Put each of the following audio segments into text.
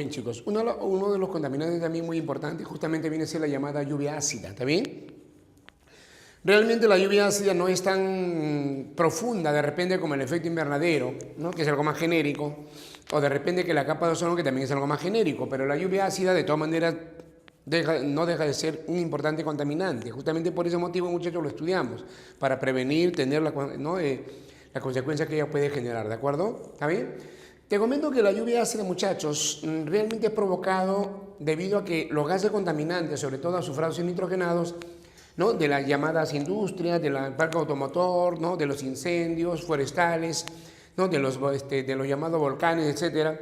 bien, chicos. Uno de los contaminantes también muy importantes justamente viene a ser la llamada lluvia ácida, ¿está bien? Realmente la lluvia ácida no es tan profunda de repente como el efecto invernadero, ¿no? Que es algo más genérico, o de repente que la capa de ozono, que también es algo más genérico, pero la lluvia ácida de todas maneras no deja de ser un importante contaminante. Justamente por ese motivo, muchachos, lo estudiamos, para prevenir, tener ¿no? La consecuencia que ella puede generar, ¿de acuerdo? ¿Está bien? Te comento que la lluvia ácida, muchachos, realmente es provocado debido a que los gases contaminantes, sobre todo azufrados y nitrogenados, ¿no? De las llamadas industrias, del parque automotor, ¿no? De los incendios forestales, ¿no? De los llamados volcanes, etcétera,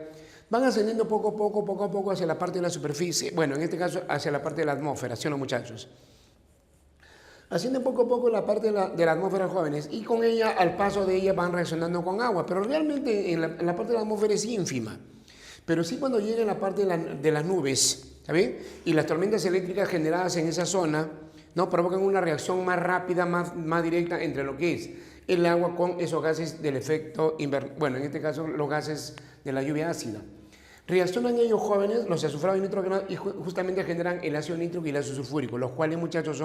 van ascendiendo poco a poco hacia la parte de la superficie, bueno, en este caso hacia la parte de la atmósfera, ¿sí o no, muchachos? Haciendo poco a poco la parte de la atmósfera, jóvenes, y con ella, al paso de ella, van reaccionando con agua, pero realmente en la parte de la atmósfera es ínfima, pero sí cuando llega en la parte de las nubes, ¿está bien? Y las tormentas eléctricas generadas en esa zona, ¿no? Provocan una reacción más rápida, más directa entre lo que es el agua con esos gases del efecto invernadero, bueno, en este caso los gases de la lluvia ácida. Reaccionan ellos, jóvenes, los azufrados y nitrogenados, y justamente generan el ácido nítrico y el ácido sulfúrico, los cuales, muchachos,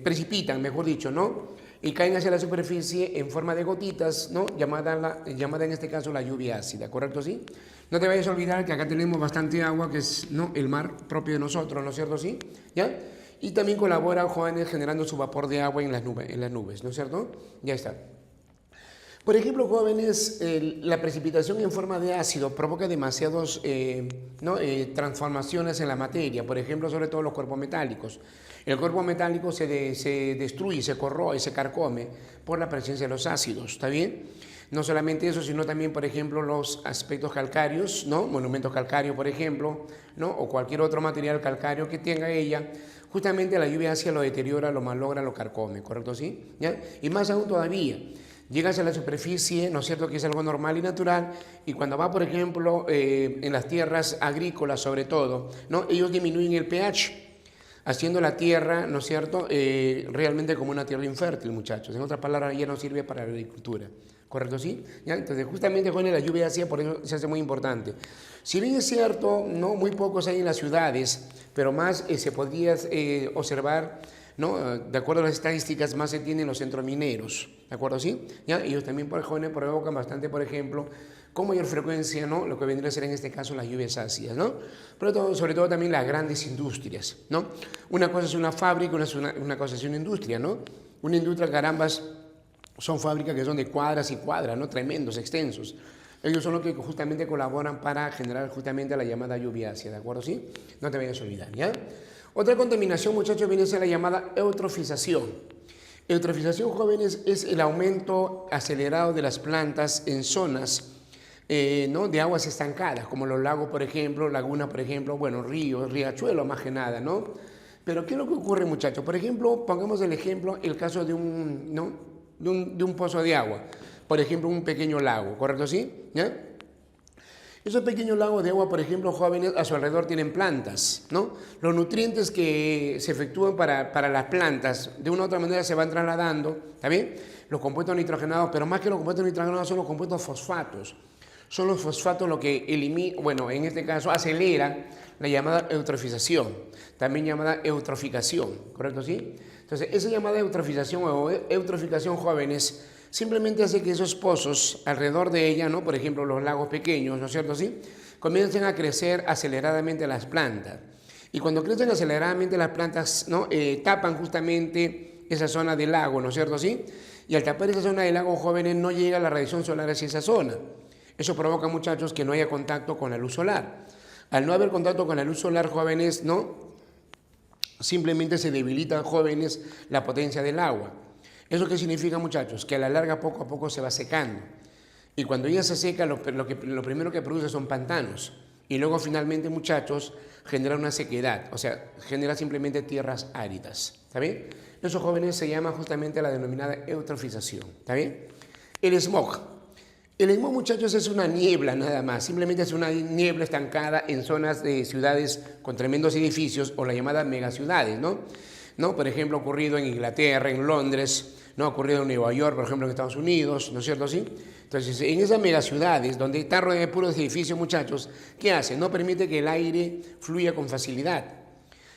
precipitan, mejor dicho, ¿no? Y caen hacia la superficie en forma de gotitas, ¿no? Llamada en este caso la lluvia ácida, ¿correcto? ¿Sí? No te vayas a olvidar que acá tenemos bastante agua, que es, ¿no? El mar propio de nosotros, ¿no es cierto? ¿Sí? ¿Ya? Y también colaboran, jóvenes, generando su vapor de agua en las nubes, ¿no es cierto? Ya está. Por ejemplo, jóvenes, la precipitación en forma de ácido provoca demasiadas transformaciones en la materia, por ejemplo, sobre todo los cuerpos metálicos. El cuerpo metálico se destruye, se corroe, se carcome por la presencia de los ácidos, ¿está bien? No solamente eso, sino también, por ejemplo, los aspectos calcáreos, ¿no? Monumentos calcáreos, por ejemplo, ¿no? O cualquier otro material calcáreo que tenga ella, justamente la lluvia ácida lo deteriora, lo malogra, lo carcome, ¿correcto? ¿Sí? ¿Ya? Y más aún todavía, llegas a la superficie, ¿no es cierto?, que es algo normal y natural, y cuando va, por ejemplo, en las tierras agrícolas sobre todo, ¿no? Ellos disminuyen el pH, haciendo la tierra, ¿no es cierto?, realmente como una tierra infértil, muchachos. En otras palabras, ya no sirve para la agricultura. ¿Correcto? ¿Sí? ¿Ya? Entonces, justamente con la lluvia ácida, por eso se hace muy importante. Si bien es cierto, no muy pocos hay en las ciudades, pero más se podría observar, ¿no? De acuerdo a las estadísticas, más se tiene en los centros mineros. ¿De acuerdo? ¿Sí? ¿Ya? Ellos también, por jóvenes, provocan bastante, por ejemplo, con mayor frecuencia, ¿no? Lo que vendría a ser en este caso las lluvias ácidas, ¿no? Pero sobre todo también las grandes industrias, ¿no? Una cosa es una fábrica, una cosa es una industria, ¿no? Una industria, carambas, son fábricas que son de cuadras y cuadras, ¿no? Tremendos, extensos. Ellos son los que justamente colaboran para generar justamente la llamada lluvia ácida, ¿de acuerdo? ¿Sí? No te vayas a olvidar, ¿ya? Otra contaminación, muchachos, viene a ser la llamada eutrofización. Eutrofización, jóvenes, es el aumento acelerado de las plantas en zonas ¿no? de aguas estancadas, como los lagos, por ejemplo, lagunas, por ejemplo, bueno, ríos, riachuelos, más que nada, ¿no? Pero ¿qué es lo que ocurre, muchachos? Por ejemplo, pongamos el ejemplo, el caso de un pozo de agua, por ejemplo, un pequeño lago, ¿correcto? ¿Sí? ¿Ya? Esos pequeños lagos de agua, por ejemplo, jóvenes, a su alrededor tienen plantas, ¿no? Los nutrientes que se efectúan para las plantas, de una u otra manera se van trasladando, ¿está bien? Los compuestos nitrogenados, pero más que los compuestos nitrogenados son los compuestos fosfatos. Son los fosfatos lo que elimina, bueno, en este caso acelera la llamada eutrofización, también llamada eutroficación, ¿correcto? ¿Sí? Entonces, esa llamada eutrofización o eutroficación, jóvenes, simplemente hace que esos pozos alrededor de ella, ¿no? Por ejemplo, los lagos pequeños, ¿no es cierto? ¿Sí? Comiencen a crecer aceleradamente las plantas. Y cuando crecen aceleradamente las plantas, ¿no? Tapan justamente esa zona del lago, ¿no es cierto? ¿Sí? Y al tapar esa zona del lago, jóvenes, no llega la radiación solar hacia esa zona. Eso provoca, muchachos, que no haya contacto con la luz solar. Al no haber contacto con la luz solar, jóvenes, ¿no? Simplemente se debilita, jóvenes, la potencia del agua. ¿Eso qué significa, muchachos? Que a la larga, poco a poco, se va secando. Y cuando ella se seca, lo primero que produce son pantanos. Y luego, finalmente, muchachos, genera una sequedad. O sea, genera simplemente tierras áridas. ¿Está bien? Eso, jóvenes, se llama justamente la denominada eutrofización. ¿Está bien? El smog. El smog, muchachos, es una niebla nada más, simplemente es una niebla estancada en zonas de ciudades con tremendos edificios o las llamadas megaciudades, ¿no? Por ejemplo, ocurrido en Inglaterra, en Londres, no ha ocurrido en Nueva York, por ejemplo, en Estados Unidos, ¿no es cierto así? Entonces, en esas megaciudades donde está rodeado de puros edificios, muchachos, ¿qué hace? No permite que el aire fluya con facilidad.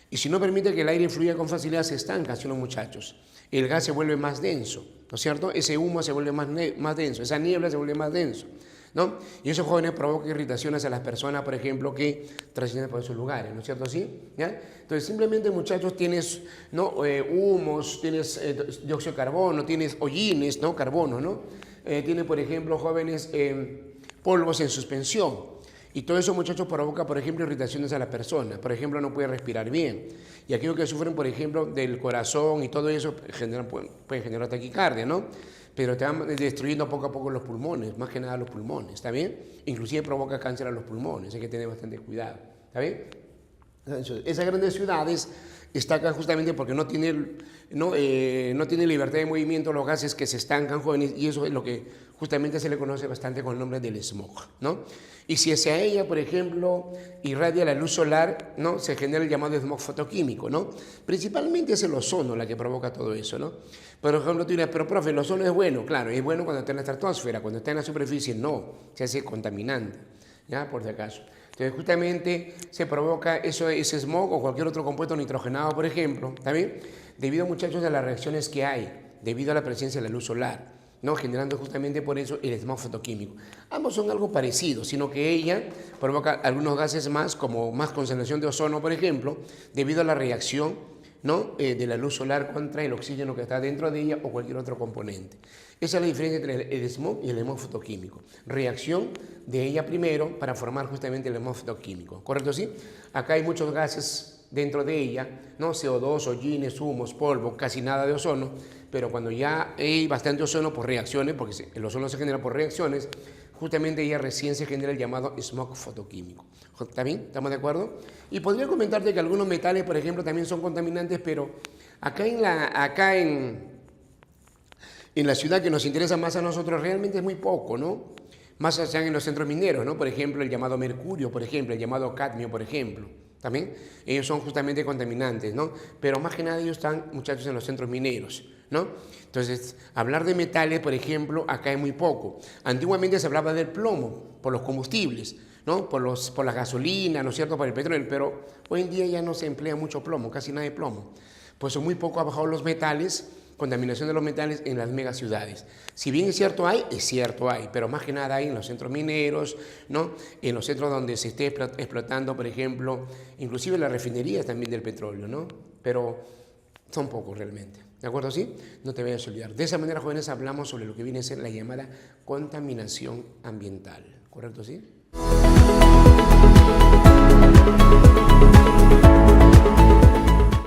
Y si no permite que el aire fluya con facilidad, se estanca, ¿sí, los muchachos? El gas se vuelve más denso, ¿no es cierto? Ese humo se vuelve más denso, esa niebla se vuelve más denso, ¿no? Y esos jóvenes provocan irritaciones a las personas, por ejemplo, que transitan por esos lugares, ¿no es cierto así? ¿Ya? Entonces, simplemente, muchachos, tienes, ¿no? Humos, tienes dióxido de carbono, tienes hollines, ¿no? Carbono, ¿no? Tiene, por ejemplo, jóvenes polvos en suspensión. Y todo eso, muchachos, provoca, por ejemplo, irritaciones a la persona. Por ejemplo, no puede respirar bien. Y aquellos que sufren, por ejemplo, del corazón y todo eso, pueden generar taquicardia, ¿no? Pero te van destruyendo poco a poco los pulmones, más que nada los pulmones, ¿está bien? Inclusive provoca cáncer a los pulmones, hay que tener bastante cuidado, ¿está bien? Esas grandes ciudades destacan justamente porque no tienen libertad de movimiento los gases que se estancan, jóvenes, y eso es lo que justamente se le conoce bastante con el nombre del smog, ¿no? Y si hacia ella, por ejemplo, irradia la luz solar, ¿no? Se genera el llamado smog fotoquímico, ¿no? Principalmente es el ozono la que provoca todo eso, ¿no? Por ejemplo, tú dirás, pero profe, el ozono es bueno. Claro, es bueno cuando está en la estratosfera, cuando está en la superficie no, se hace contaminante, ¿ya? Por si acaso. Entonces, justamente se provoca ese smog o cualquier otro compuesto nitrogenado, por ejemplo, ¿también? Debido, muchachos, a las reacciones que hay, debido a la presencia de la luz solar, ¿no? Generando justamente por eso el smog fotoquímico. Ambos son algo parecidos, sino que ella provoca algunos gases más, como más concentración de ozono, por ejemplo, debido a la reacción, ¿no? De la luz solar contra el oxígeno que está dentro de ella o cualquier otro componente. Esa es la diferencia entre el smog y el smog fotoquímico. Reacción de ella primero para formar justamente el smog fotoquímico. ¿Correcto? ¿Sí? Acá hay muchos gases dentro de ella, ¿no? CO2, hollines, humos, polvo, casi nada de ozono, pero cuando ya hay bastante ozono por reacciones, porque el ozono se genera por reacciones, justamente ella recién se genera el llamado smog fotoquímico. ¿Está bien? ¿Estamos de acuerdo? Y podría comentarte que algunos metales, por ejemplo, también son contaminantes, pero acá en la ciudad que nos interesa más a nosotros realmente es muy poco, ¿no? Más allá en los centros mineros, ¿no? Por ejemplo, el llamado mercurio, por ejemplo, el llamado cadmio, por ejemplo. También ellos son justamente contaminantes, ¿no? Pero más que nada ellos están, muchachos, en los centros mineros, ¿no? Entonces, hablar de metales, por ejemplo, acá es muy poco. Antiguamente se hablaba del plomo por los combustibles, ¿no? Por la gasolina, ¿no es cierto? Por el petróleo, pero hoy en día ya no se emplea mucho plomo, casi nada de plomo. Pues muy poco ha bajado los metales, contaminación de los metales en las megaciudades. Si bien es cierto hay, pero más que nada hay en los centros mineros, ¿no? En los centros donde se esté explotando, por ejemplo, inclusive las refinerías también del petróleo, ¿no? Pero son pocos realmente. ¿De acuerdo? ¿Sí? No te vayas a olvidar. De esa manera, jóvenes, hablamos sobre lo que viene a ser la llamada contaminación ambiental. ¿Correcto? ¿Sí?